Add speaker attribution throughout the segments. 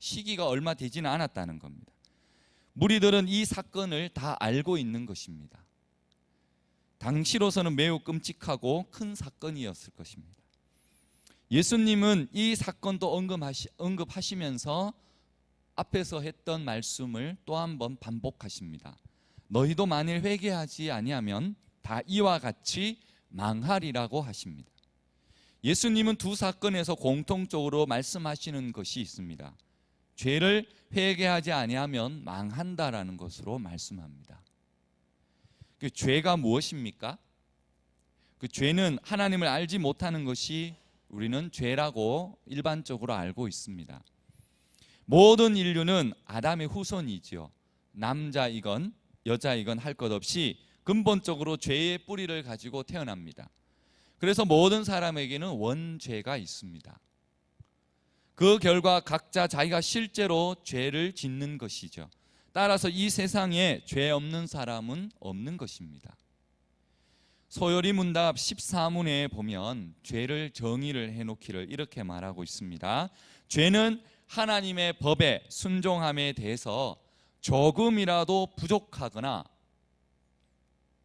Speaker 1: 시기가 얼마 되지는 않았다는 겁니다. 무리들은 이 사건을 다 알고 있는 것입니다. 당시로서는 매우 끔찍하고 큰 사건이었을 것입니다. 예수님은 이 사건도 언급하시면서 앞에서 했던 말씀을 또 한 번 반복하십니다. 너희도 만일 회개하지 아니하면 다 이와 같이 망하리라고 하십니다. 예수님은 두 사건에서 공통적으로 말씀하시는 것이 있습니다. 죄를 회개하지 아니하면 망한다라는 것으로 말씀합니다. 그 죄가 무엇입니까? 그 죄는 하나님을 알지 못하는 것이 우리는 죄라고 일반적으로 알고 있습니다. 모든 인류는 아담의 후손이지요. 남자이건 여자이건 할 것 없이 근본적으로 죄의 뿌리를 가지고 태어납니다. 그래서 모든 사람에게는 원죄가 있습니다. 그 결과 각자 자기가 실제로 죄를 짓는 것이죠. 따라서 이 세상에 죄 없는 사람은 없는 것입니다. 소요리 문답 14문에 보면 죄를 정의를 해놓기를 이렇게 말하고 있습니다. 죄는 하나님의 법에 순종함에 대해서 조금이라도 부족하거나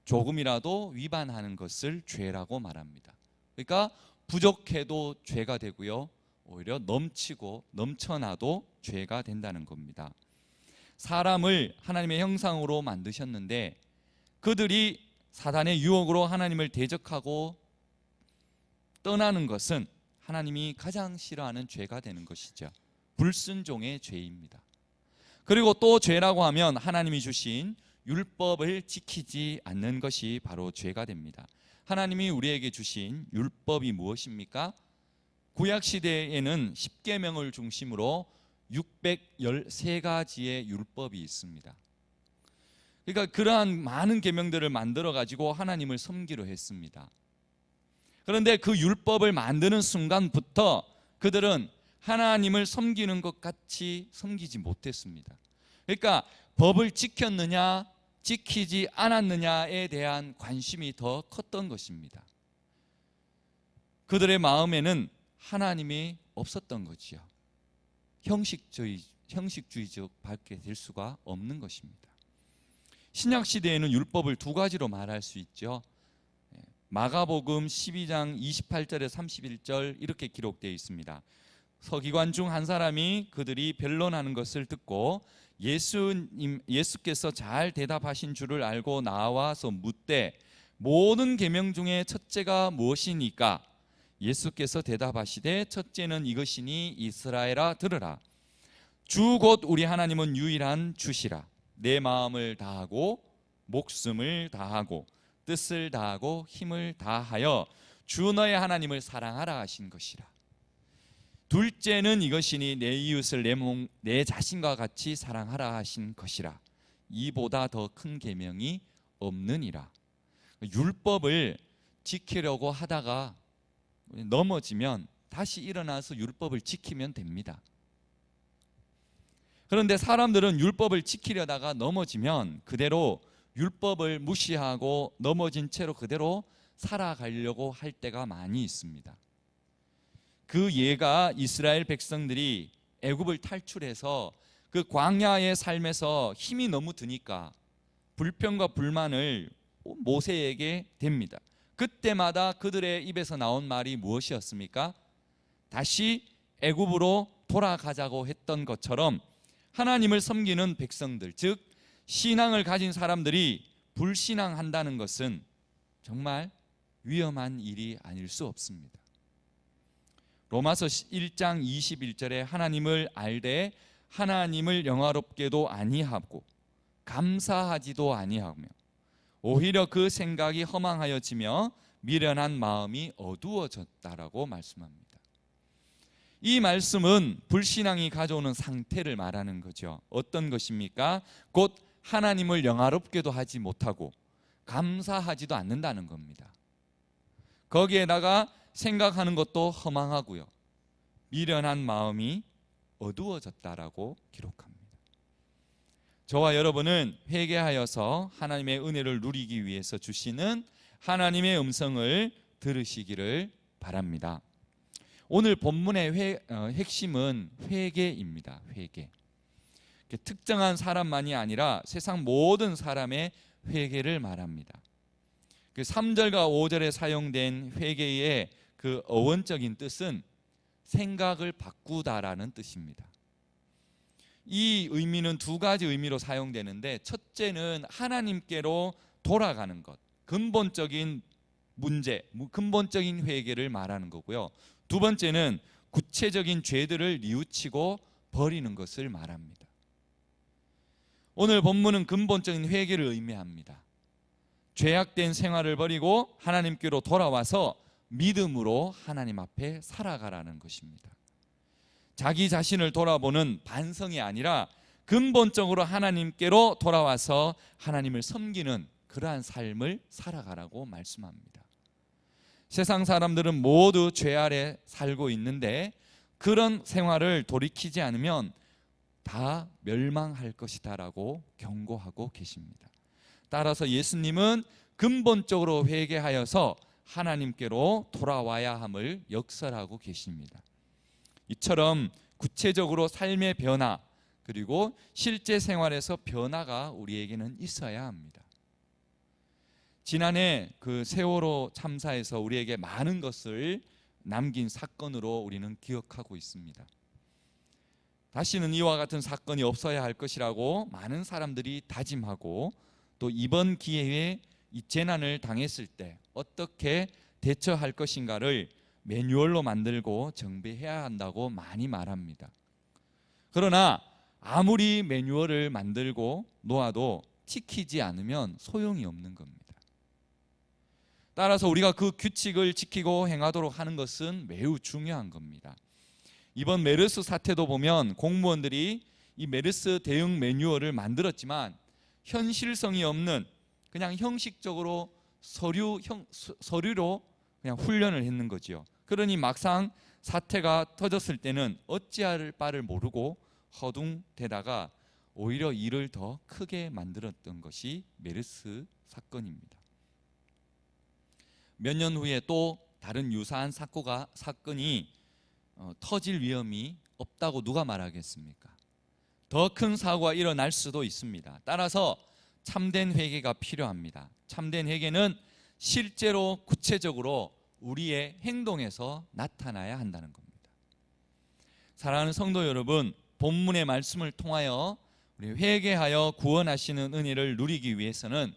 Speaker 1: 조금이라도 위반하는 것을 죄라고 말합니다. 그러니까 부족해도 죄가 되고요, 오히려 넘치고 넘쳐나도 죄가 된다는 겁니다. 사람을 하나님의 형상으로 만드셨는데 그들이 사단의 유혹으로 하나님을 대적하고 떠나는 것은 하나님이 가장 싫어하는 죄가 되는 것이죠. 불순종의 죄입니다. 그리고 또 죄라고 하면 하나님이 주신 율법을 지키지 않는 것이 바로 죄가 됩니다. 하나님이 우리에게 주신 율법이 무엇입니까? 구약시대에는 10계명을 중심으로 613가지의 율법이 있습니다. 그러니까 그러한 많은 계명들을 만들어 가지고 하나님을 섬기려 했습니다. 그런데 그 율법을 만드는 순간부터 그들은 하나님을 섬기는 것 같이 섬기지 못했습니다. 그러니까 법을 지켰느냐 지키지 않았느냐에 대한 관심이 더 컸던 것입니다. 그들의 마음에는 하나님이 없었던 거지요. 형식주의적밖에 될 수가 없는 것입니다. 신약 시대에는 율법을 두 가지로 말할 수 있죠. 마가복음 12장 28절에 31절 이렇게 기록되어 있습니다. 서기관 중 한 사람이 그들이 변론하는 것을 듣고 예수께서 잘 대답하신 줄을 알고 나와서 묻되 모든 계명 중에 첫째가 무엇이니까? 예수께서 대답하시되 첫째는 이것이니 이스라엘아 들으라. 주 곧 우리 하나님은 유일한 주시라. 내 마음을 다하고 목숨을 다하고 뜻을 다하고 힘을 다하여 주 너의 하나님을 사랑하라 하신 것이라. 둘째는 이것이니 내 이웃을 내 자신과 같이 사랑하라 하신 것이라. 이보다 더 큰 계명이 없느니라. 율법을 지키려고 하다가 넘어지면 다시 일어나서 율법을 지키면 됩니다. 그런데 사람들은 율법을 지키려다가 넘어지면 그대로 율법을 무시하고 넘어진 채로 그대로 살아가려고 할 때가 많이 있습니다. 그 예가 이스라엘 백성들이 애굽을 탈출해서 그 광야의 삶에서 힘이 너무 드니까 불평과 불만을 모세에게 댑니다. 그때마다 그들의 입에서 나온 말이 무엇이었습니까? 다시 애굽으로 돌아가자고 했던 것처럼 하나님을 섬기는 백성들, 즉 신앙을 가진 사람들이 불신앙한다는 것은 정말 위험한 일이 아닐 수 없습니다. 로마서 1장 21절에 하나님을 알되 하나님을 영화롭게도 아니하고 감사하지도 아니하며 오히려 그 생각이 허망하여지며 미련한 마음이 어두워졌다라고 말씀합니다. 이 말씀은 불신앙이 가져오는 상태를 말하는 거죠. 어떤 것입니까? 곧 하나님을 영화롭게도 하지 못하고 감사하지도 않는다는 겁니다. 거기에다가 생각하는 것도 허망하고요, 미련한 마음이 어두워졌다라고 기록합니다. 저와 여러분은 회개하여서 하나님의 은혜를 누리기 위해서 주시는 하나님의 음성을 들으시기를 바랍니다. 오늘 본문의 핵심은 회개입니다. 회개. 특정한 사람만이 아니라 세상 모든 사람의 회개를 말합니다. 그 3절과 5절에 사용된 회개의 그 어원적인 뜻은 생각을 바꾸다라는 뜻입니다. 이 의미는 두 가지 의미로 사용되는데, 첫째는 하나님께로 돌아가는 것, 근본적인 문제, 근본적인 회개를 말하는 거고요. 두 번째는 구체적인 죄들을 뉘우치고 버리는 것을 말합니다. 오늘 본문은 근본적인 회개를 의미합니다. 죄악된 생활을 버리고 하나님께로 돌아와서 믿음으로 하나님 앞에 살아가라는 것입니다. 자기 자신을 돌아보는 반성이 아니라 근본적으로 하나님께로 돌아와서 하나님을 섬기는 그러한 삶을 살아가라고 말씀합니다. 세상 사람들은 모두 죄 아래 살고 있는데 그런 생활을 돌이키지 않으면 다 멸망할 것이다라고 경고하고 계십니다. 따라서 예수님은 근본적으로 회개하여서 하나님께로 돌아와야 함을 역설하고 계십니다. 이처럼 구체적으로 삶의 변화, 그리고 실제 생활에서 변화가 우리에게는 있어야 합니다. 지난해 그 세월호 참사에서 우리에게 많은 것을 남긴 사건으로 우리는 기억하고 있습니다. 다시는 이와 같은 사건이 없어야 할 것이라고 많은 사람들이 다짐하고, 또 이번 기회에 이 재난을 당했을 때 어떻게 대처할 것인가를 매뉴얼로 만들고 정비해야 한다고 많이 말합니다. 그러나 아무리 매뉴얼을 만들고 놓아도 지키지 않으면 소용이 없는 겁니다. 따라서 우리가 그 규칙을 지키고 행하도록 하는 것은 매우 중요한 겁니다. 이번 메르스 사태도 보면 공무원들이 이 메르스 대응 매뉴얼을 만들었지만 현실성이 없는, 그냥 형식적으로 서류로 그냥 훈련을 했는 거지요. 그러니 막상 사태가 터졌을 때는 어찌할 바를 모르고 허둥대다가 오히려 일을 더 크게 만들었던 것이 메르스 사건입니다. 몇 년 후에 또 다른 유사한 사건이 터질 위험이 없다고 누가 말하겠습니까? 더 큰 사고가 일어날 수도 있습니다. 따라서 참된 회개가 필요합니다. 참된 회개는 실제로 구체적으로 우리의 행동에서 나타나야 한다는 겁니다. 사랑하는 성도 여러분, 본문의 말씀을 통하여 우리 회개하여 구원하시는 은혜를 누리기 위해서는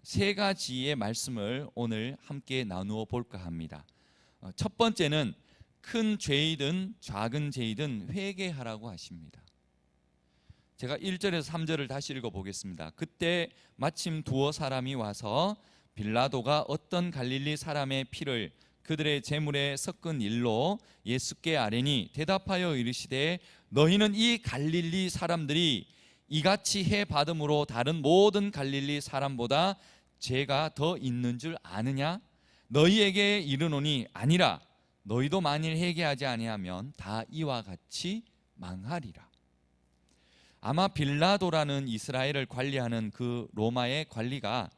Speaker 1: 세 가지의 말씀을 오늘 함께 나누어 볼까 합니다. 첫 번째는 큰 죄이든 작은 죄이든 회개하라고 하십니다. 제가 1절에서 3절을 다시 읽어보겠습니다. 그때 마침 두어 사람이 와서 빌라도가 어떤 갈릴리 사람의 피를 그들의 제물에 섞은 일로 예수께 아뢰니 대답하여 이르시되 너희는 이 갈릴리 사람들이 이같이 해 받음으로 다른 모든 갈릴리 사람보다 죄가 더 있는 줄 아느냐? 너희에게 이르노니 아니라 너희도 만일 회개하지 아니하면 다 이와 같이 망하리라. 아마 빌라도라는 이스라엘을 관리하는 그 로마의 관리가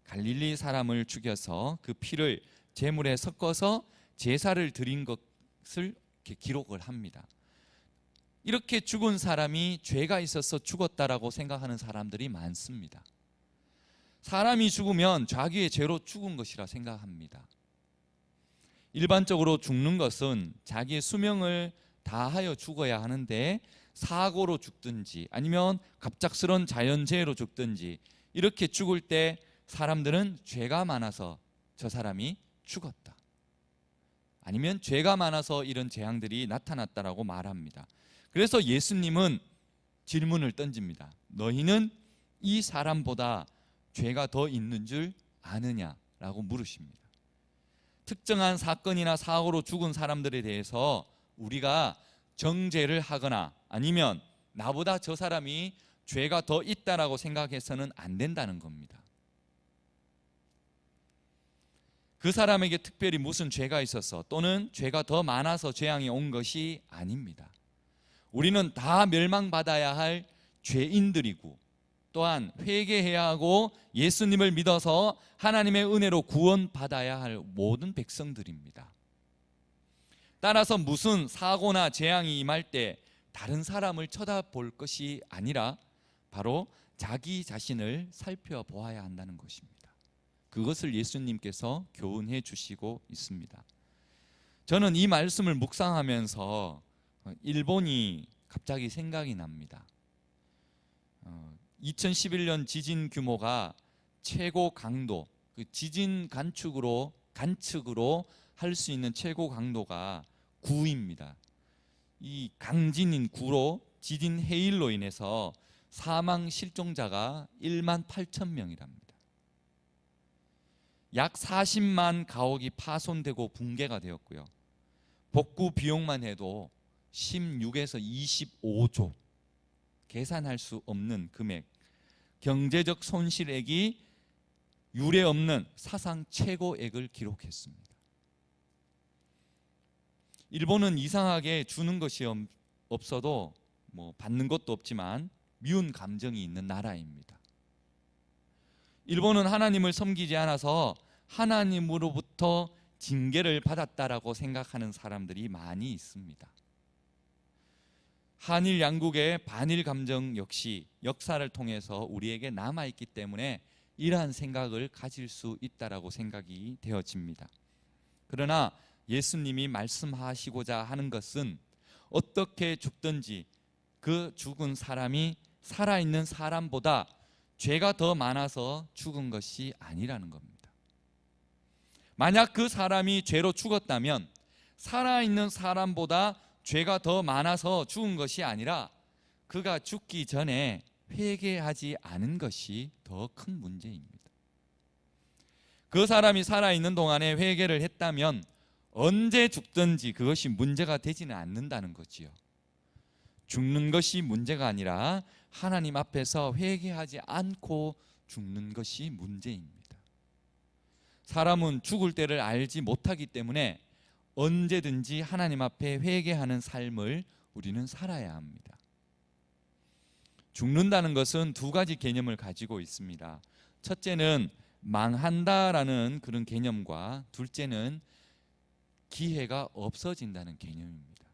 Speaker 1: 갈릴리 사람을 죽여서 그 피를 제물에 섞어서 제사를 드린 것을 이렇게 기록을 합니다. 이렇게 죽은 사람이 죄가 있어서 죽었다라고 생각하는 사람들이 많습니다. 사람이 죽으면 자기의 죄로 죽은 것이라 생각합니다. 일반적으로 죽는 것은 자기의 수명을 다하여 죽어야 하는데 사고로 죽든지 아니면 갑작스런 자연재해로 죽든지 이렇게 죽을 때 사람들은 죄가 많아서 저 사람이 죽었다, 아니면 죄가 많아서 이런 재앙들이 나타났다라고 말합니다. 그래서 예수님은 질문을 던집니다. 너희는 이 사람보다 죄가 더 있는 줄 아느냐라고 물으십니다. 특정한 사건이나 사고로 죽은 사람들에 대해서 우리가 정죄를 하거나 아니면 나보다 저 사람이 죄가 더 있다라고 생각해서는 안 된다는 겁니다. 그 사람에게 특별히 무슨 죄가 있어서 또는 죄가 더 많아서 재앙이 온 것이 아닙니다. 우리는 다 멸망받아야 할 죄인들이고 또한 회개해야 하고 예수님을 믿어서 하나님의 은혜로 구원받아야 할 모든 백성들입니다. 따라서 무슨 사고나 재앙이 임할 때 다른 사람을 쳐다볼 것이 아니라 바로 자기 자신을 살펴보아야 한다는 것입니다. 그것을 예수님께서 교훈해 주시고 있습니다. 저는 이 말씀을 묵상하면서 일본이 갑자기 생각이 납니다. 2011년 지진 규모가 최고 강도, 그 지진 관측으로 할 수 있는 최고 강도가 9입니다. 이 강진인 9로 지진 해일로 인해서 사망 실종자가 1만 8천 명이랍니다. 약 40만 가옥이 파손되고 붕괴가 되었고요. 복구 비용만 해도 16에서 25조, 계산할 수 없는 금액, 경제적 손실액이 유례 없는 사상 최고액을 기록했습니다. 일본은 이상하게 주는 것이 없어도 받는 것도 없지만 미운 감정이 있는 나라입니다. 일본은 하나님을 섬기지 않아서 하나님으로부터 징계를 받았다라고 생각하는 사람들이 많이 있습니다. 한일 양국의 반일 감정 역시 역사를 통해서 우리에게 남아있기 때문에 이러한 생각을 가질 수 있다라고 생각이 되어집니다. 그러나 예수님이 말씀하시고자 하는 것은 어떻게 죽든지 그 죽은 사람이 살아있는 사람보다 죄가 더 많아서 죽은 것이 아니라는 겁니다. 만약 그 사람이 죄로 죽었다면 살아있는 사람보다 죄가 더 많아서 죽은 것이 아니라 그가 죽기 전에 회개하지 않은 것이 더 큰 문제입니다. 그 사람이 살아있는 동안에 회개를 했다면 언제 죽든지 그것이 문제가 되지는 않는다는 거지요. 죽는 것이 문제가 아니라 하나님 앞에서 회개하지 않고 죽는 것이 문제입니다. 사람은 죽을 때를 알지 못하기 때문에 언제든지 하나님 앞에 회개하는 삶을 우리는 살아야 합니다. 죽는다는 것은 두 가지 개념을 가지고 있습니다. 첫째는 망한다라는 그런 개념과 둘째는 기회가 없어진다는 개념입니다.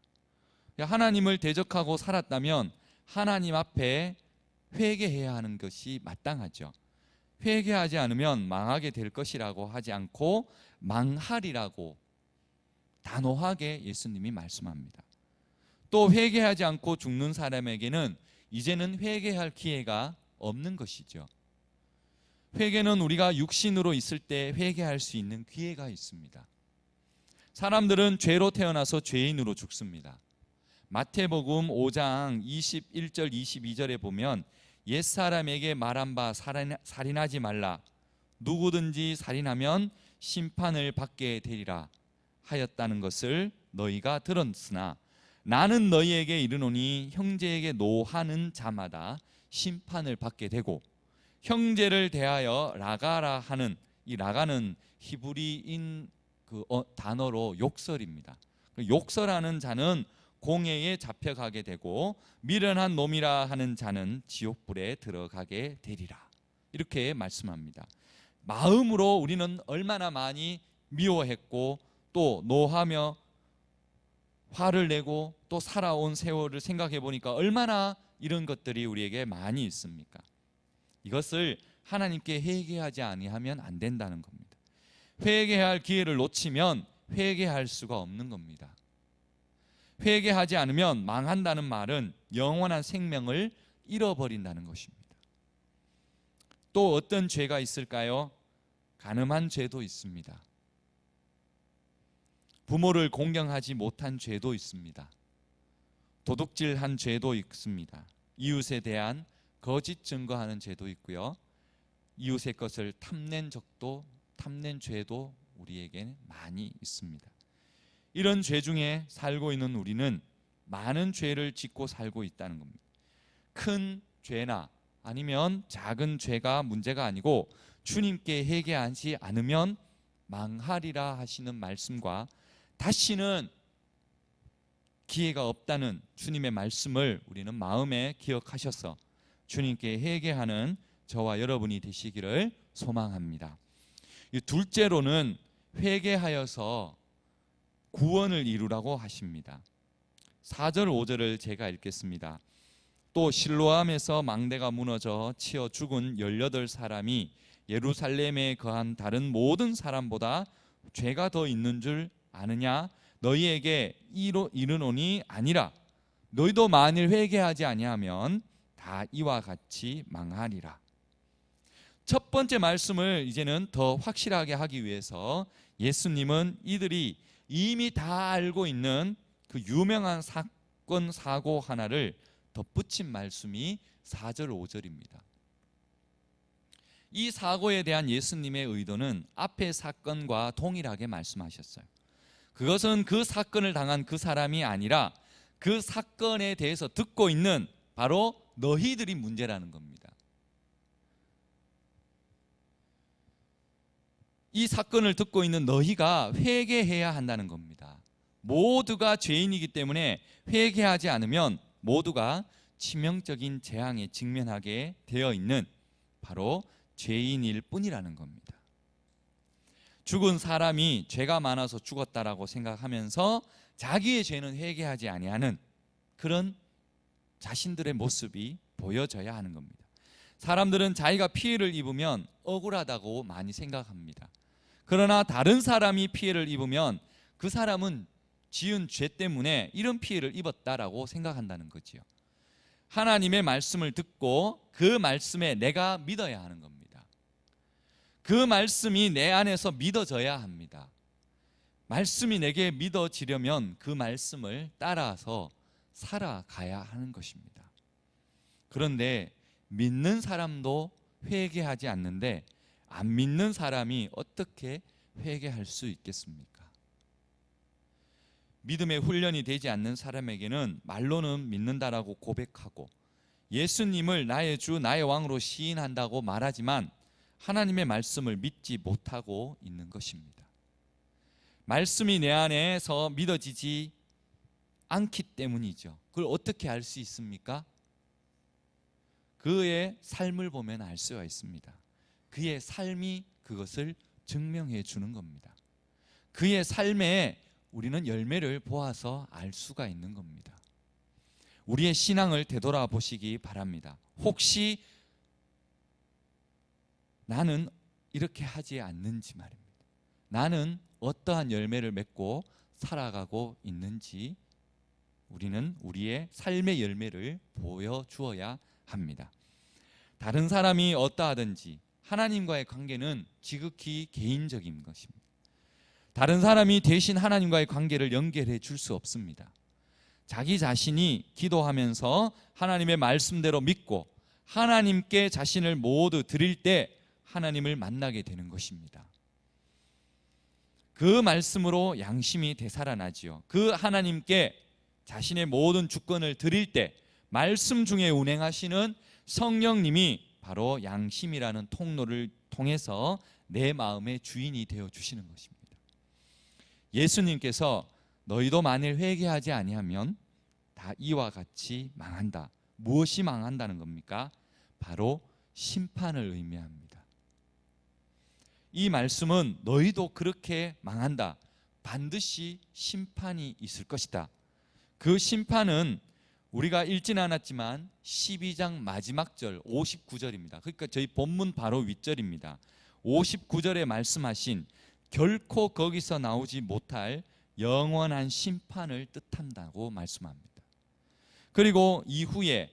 Speaker 1: 하나님을 대적하고 살았다면 하나님 앞에 회개해야 하는 것이 마땅하죠. 회개하지 않으면 망하게 될 것이라고 하지 않고 망하리라고 단호하게 예수님이 말씀합니다. 또 회개하지 않고 죽는 사람에게는 이제는 회개할 기회가 없는 것이죠. 회개는 우리가 육신으로 있을 때 회개할 수 있는 기회가 있습니다. 사람들은 죄로 태어나서 죄인으로 죽습니다. 마태복음 5장 21절 22절에 보면 옛사람에게 말한 바 살인하지 말라, 누구든지 살인하면 심판을 받게 되리라 하였다는 것을 너희가 들었으나 나는 너희에게 이르노니 형제에게 노하는 자마다 심판을 받게 되고 형제를 대하여 라가라 하는, 이 라가는 히브리인 단어로 욕설입니다. 욕설하는 자는 공회에 잡혀가게 되고 미련한 놈이라 하는 자는 지옥불에 들어가게 되리라, 이렇게 말씀합니다. 마음으로 우리는 얼마나 많이 미워했고 또 노하며 화를 내고 또 살아온 세월을 생각해 보니까 얼마나 이런 것들이 우리에게 많이 있습니까? 이것을 하나님께 회개하지 아니하면 안 된다는 겁니다. 회개할 기회를 놓치면 회개할 수가 없는 겁니다. 회개하지 않으면 망한다는 말은 영원한 생명을 잃어버린다는 것입니다. 또 어떤 죄가 있을까요? 간음한 죄도 있습니다. 부모를 공경하지 못한 죄도 있습니다. 도둑질한 죄도 있습니다. 이웃에 대한 거짓 증거하는 죄도 있고요. 이웃의 것을 탐낸 죄도 우리에게는 많이 있습니다. 이런 죄 중에 살고 있는 우리는 많은 죄를 짓고 살고 있다는 겁니다. 큰 죄나 아니면 작은 죄가 문제가 아니고 주님께 회개하지 않으면 망하리라 하시는 말씀과 다시는 기회가 없다는 주님의 말씀을 우리는 마음에 기억하셔서 주님께 회개하는 저와 여러분이 되시기를 소망합니다. 둘째로는 회개하여서 구원을 이루라고 하십니다. 4절 5절을 제가 읽겠습니다. 또 실로암에서 망대가 무너져 치어 죽은 18사람이 예루살렘에 거한 다른 모든 사람보다 죄가 더 있는 줄 아느냐? 너희에게 이르노니 아니라. 너희도 만일 회개하지 아니하면 다 이와 같이 망하리라. 첫 번째 말씀을 이제는 더 확실하게 하기 위해서 예수님은 이들이 이미 다 알고 있는 그 유명한 사건 사고 하나를 덧붙인 말씀이 4절 5절입니다. 이 사고에 대한 예수님의 의도는 앞의 사건과 동일하게 말씀하셨어요. 그것은 그 사건을 당한 그 사람이 아니라 그 사건에 대해서 듣고 있는 바로 너희들이 문제라는 겁니다. 이 사건을 듣고 있는 너희가 회개해야 한다는 겁니다. 모두가 죄인이기 때문에 회개하지 않으면 모두가 치명적인 재앙에 직면하게 되어 있는 바로 죄인일 뿐이라는 겁니다. 죽은 사람이 죄가 많아서 죽었다라고 생각하면서 자기의 죄는 회개하지 아니하는 그런 자신들의 모습이 보여져야 하는 겁니다. 사람들은 자기가 피해를 입으면 억울하다고 많이 생각합니다. 그러나 다른 사람이 피해를 입으면 그 사람은 지은 죄 때문에 이런 피해를 입었다라고 생각한다는 거지요. 하나님의 말씀을 듣고 그 말씀에 내가 믿어야 하는 겁니다. 그 말씀이 내 안에서 믿어져야 합니다. 말씀이 내게 믿어지려면 그 말씀을 따라서 살아가야 하는 것입니다. 그런데 믿는 사람도 회개하지 않는데 안 믿는 사람이 어떻게 회개할 수 있겠습니까? 믿음의 훈련이 되지 않는 사람에게는 말로는 믿는다라고 고백하고 예수님을 나의 주 나의 왕으로 시인한다고 말하지만 하나님의 말씀을 믿지 못하고 있는 것입니다. 말씀이 내 안에서 믿어지지 않기 때문이죠. 그걸 어떻게 알 수 있습니까? 그의 삶을 보면 알 수가 있습니다. 그의 삶이 그것을 증명해 주는 겁니다. 그의 삶에 우리는 열매를 보아서 알 수가 있는 겁니다. 우리의 신앙을 되돌아보시기 바랍니다. 혹시 나는 이렇게 하지 않는지 말입니다. 나는 어떠한 열매를 맺고 살아가고 있는지 우리는 우리의 삶의 열매를 보여주어야 합니다. 다른 사람이 어떠하든지 하나님과의 관계는 지극히 개인적인 것입니다. 다른 사람이 대신 하나님과의 관계를 연결해 줄 수 없습니다. 자기 자신이 기도하면서 하나님의 말씀대로 믿고 하나님께 자신을 모두 드릴 때 하나님을 만나게 되는 것입니다. 그 말씀으로 양심이 되살아나지요. 그 하나님께 자신의 모든 주권을 드릴 때 말씀 중에 운행하시는 성령님이 바로 양심이라는 통로를 통해서 내 마음의 주인이 되어 주시는 것입니다. 예수님께서 너희도 만일 회개하지 아니하면 다 이와 같이 망한다. 무엇이 망한다는 겁니까? 바로 심판을 의미합니다. 이 말씀은 너희도 그렇게 망한다. 반드시 심판이 있을 것이다. 그 심판은 우리가 읽지는 않았지만 12장 마지막 절 59절입니다. 그러니까 저희 본문 바로 윗절입니다. 59절에 말씀하신 결코 거기서 나오지 못할 영원한 심판을 뜻한다고 말씀합니다. 그리고 이후에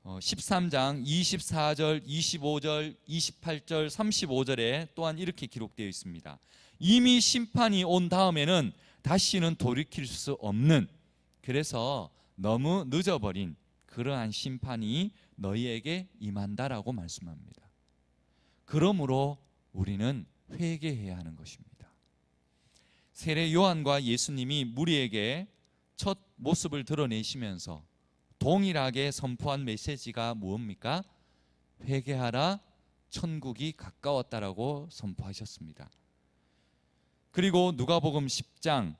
Speaker 1: 13장 24절, 25절, 28절, 35절에 또한 이렇게 기록되어 있습니다. 이미 심판이 온 다음에는 다시는 돌이킬 수 없는, 그래서 너무 늦어버린 그러한 심판이 너희에게 임한다라고 말씀합니다. 그러므로 우리는 회개해야 하는 것입니다. 세례 요한과 예수님이 무리에게 첫 모습을 드러내시면서 동일하게 선포한 메시지가 무엇입니까? 회개하라, 천국이 가까웠다라고 선포하셨습니다. 그리고 누가복음 10장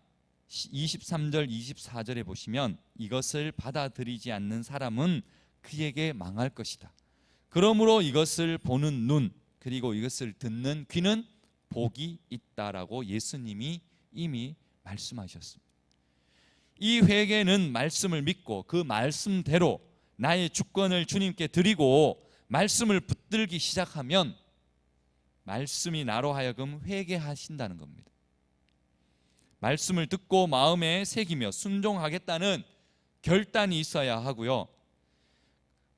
Speaker 1: 23절 24절에 보시면 이것을 받아들이지 않는 사람은 그에게 망할 것이다. 그러므로 이것을 보는 눈 그리고 이것을 듣는 귀는 복이 있다라고 예수님이 이미 말씀하셨습니다. 이 회개는 말씀을 믿고 그 말씀대로 나의 주권을 주님께 드리고 말씀을 붙들기 시작하면 말씀이 나로 하여금 회개하신다는 겁니다. 말씀을 듣고 마음에 새기며 순종하겠다는 결단이 있어야 하고요.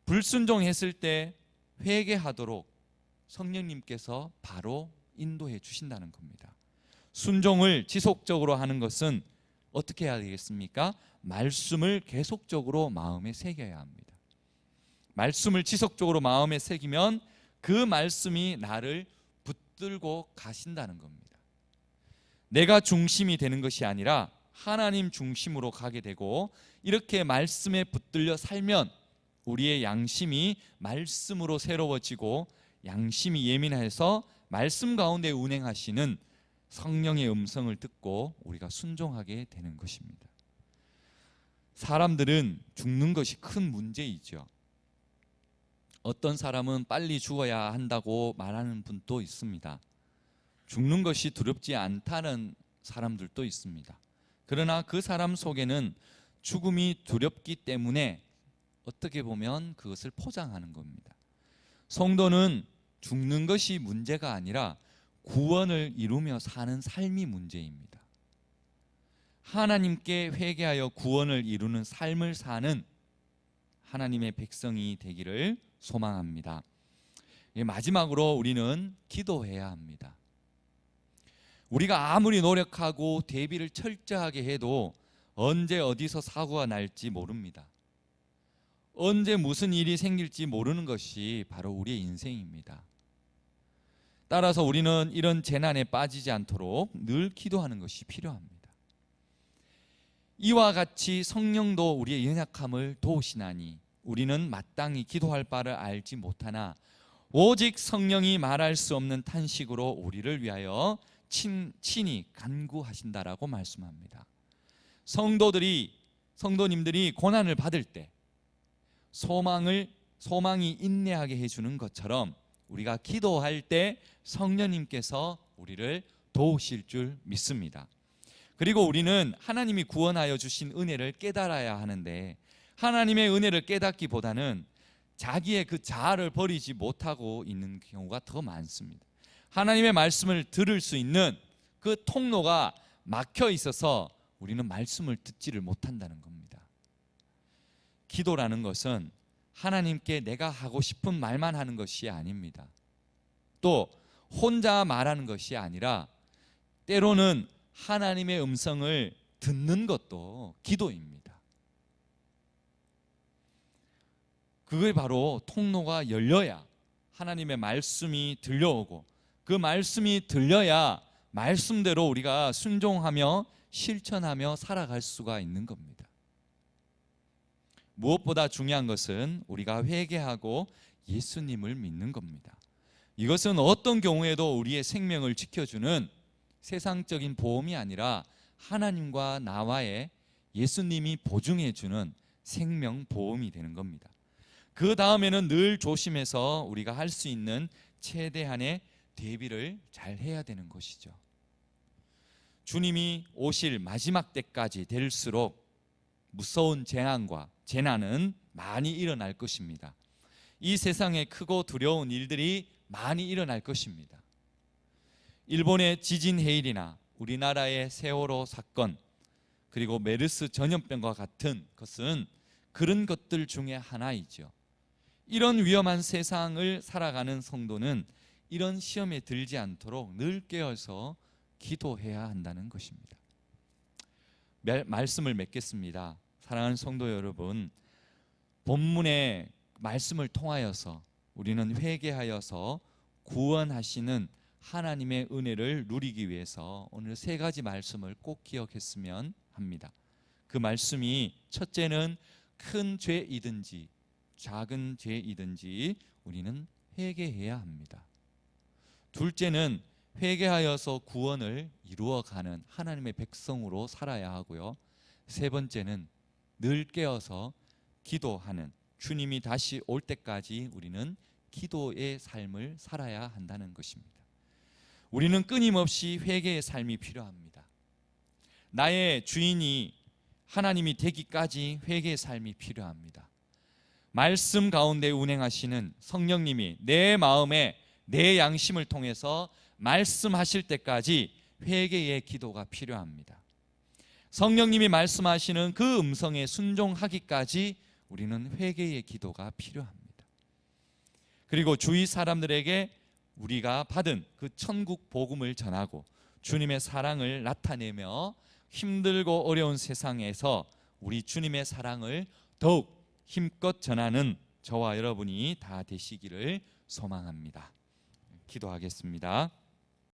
Speaker 1: 불순종했을 때 회개하도록 성령님께서 바로 인도해 주신다는 겁니다. 순종을 지속적으로 하는 것은 어떻게 해야 되겠습니까? 말씀을 계속적으로 마음에 새겨야 합니다. 말씀을 지속적으로 마음에 새기면 그 말씀이 나를 붙들고 가신다는 겁니다. 내가 중심이 되는 것이 아니라 하나님 중심으로 가게 되고, 이렇게 말씀에 붙들려 살면 우리의 양심이 말씀으로 새로워지고 양심이 예민해서 말씀 가운데 운행하시는 성령의 음성을 듣고 우리가 순종하게 되는 것입니다. 사람들은 죽는 것이 큰 문제이죠. 어떤 사람은 빨리 죽어야 한다고 말하는 분도 있습니다. 죽는 것이 두렵지 않다는 사람들도 있습니다. 그러나 그 사람 속에는 죽음이 두렵기 때문에 어떻게 보면 그것을 포장하는 겁니다. 성도는 죽는 것이 문제가 아니라 구원을 이루며 사는 삶이 문제입니다. 하나님께 회개하여 구원을 이루는 삶을 사는 하나님의 백성이 되기를 소망합니다. 마지막으로 우리는 기도해야 합니다. 우리가 아무리 노력하고 대비를 철저하게 해도 언제 어디서 사고가 날지 모릅니다. 언제 무슨 일이 생길지 모르는 것이 바로 우리의 인생입니다. 따라서 우리는 이런 재난에 빠지지 않도록 늘 기도하는 것이 필요합니다. 이와 같이 성령도 우리의 연약함을 도우시나니 우리는 마땅히 기도할 바를 알지 못하나 오직 성령이 말할 수 없는 탄식으로 우리를 위하여 친히 간구하신다라고 말씀합니다. 성도님들이 고난을 받을 때 소망이 인내하게 해주는 것처럼 우리가 기도할 때 성령님께서 우리를 도우실 줄 믿습니다. 그리고 우리는 하나님이 구원하여 주신 은혜를 깨달아야 하는데, 하나님의 은혜를 깨닫기보다는 자기의 그 자아를 버리지 못하고 있는 경우가 더 많습니다. 하나님의 말씀을 들을 수 있는 그 통로가 막혀 있어서 우리는 말씀을 듣지를 못한다는 겁니다. 기도라는 것은 하나님께 내가 하고 싶은 말만 하는 것이 아닙니다. 또 혼자 말하는 것이 아니라 때로는 하나님의 음성을 듣는 것도 기도입니다. 그게 바로 통로가 열려야 하나님의 말씀이 들려오고, 그 말씀이 들려야 말씀대로 우리가 순종하며 실천하며 살아갈 수가 있는 겁니다. 무엇보다 중요한 것은 우리가 회개하고 예수님을 믿는 겁니다. 이것은 어떤 경우에도 우리의 생명을 지켜주는 세상적인 보험이 아니라 하나님과 나와의 예수님이 보증해주는 생명보험이 되는 겁니다. 그 다음에는 늘 조심해서 우리가 할 수 있는 최대한의 대비를 잘 해야 되는 것이죠. 주님이 오실 마지막 때까지 될수록 무서운 재난은 많이 일어날 것입니다. 이 세상에 크고 두려운 일들이 많이 일어날 것입니다. 일본의 지진 해일이나 우리나라의 세월호 사건, 그리고 메르스 전염병과 같은 것은 그런 것들 중에 하나이죠. 이런 위험한 세상을 살아가는 성도는 이런 시험에 들지 않도록 늘 깨어서 기도해야 한다는 것입니다. 말씀을 맺겠습니다. 사랑하는 성도 여러분, 본문의 말씀을 통하여서 우리는 회개하여서 구원하시는 하나님의 은혜를 누리기 위해서 오늘 세 가지 말씀을 꼭 기억했으면 합니다. 그 말씀이 첫째는 큰 죄이든지 작은 죄이든지 우리는 회개해야 합니다. 둘째는 회개하여서 구원을 이루어가는 하나님의 백성으로 살아야 하고요. 세 번째는 늘 깨어서 기도하는, 주님이 다시 올 때까지 우리는 기도의 삶을 살아야 한다는 것입니다. 우리는 끊임없이 회개의 삶이 필요합니다. 나의 주인이 하나님이 되기까지 회개의 삶이 필요합니다. 말씀 가운데 운행하시는 성령님이 내 마음에 내 양심을 통해서 말씀하실 때까지 회개의 기도가 필요합니다. 성령님이 말씀하시는 그 음성에 순종하기까지 우리는 회개의 기도가 필요합니다. 그리고 주위 사람들에게 우리가 받은 그 천국 복음을 전하고 주님의 사랑을 나타내며 힘들고 어려운 세상에서 우리 주님의 사랑을 더욱 힘껏 전하는 저와 여러분이 다 되시기를 소망합니다. 기도하겠습니다.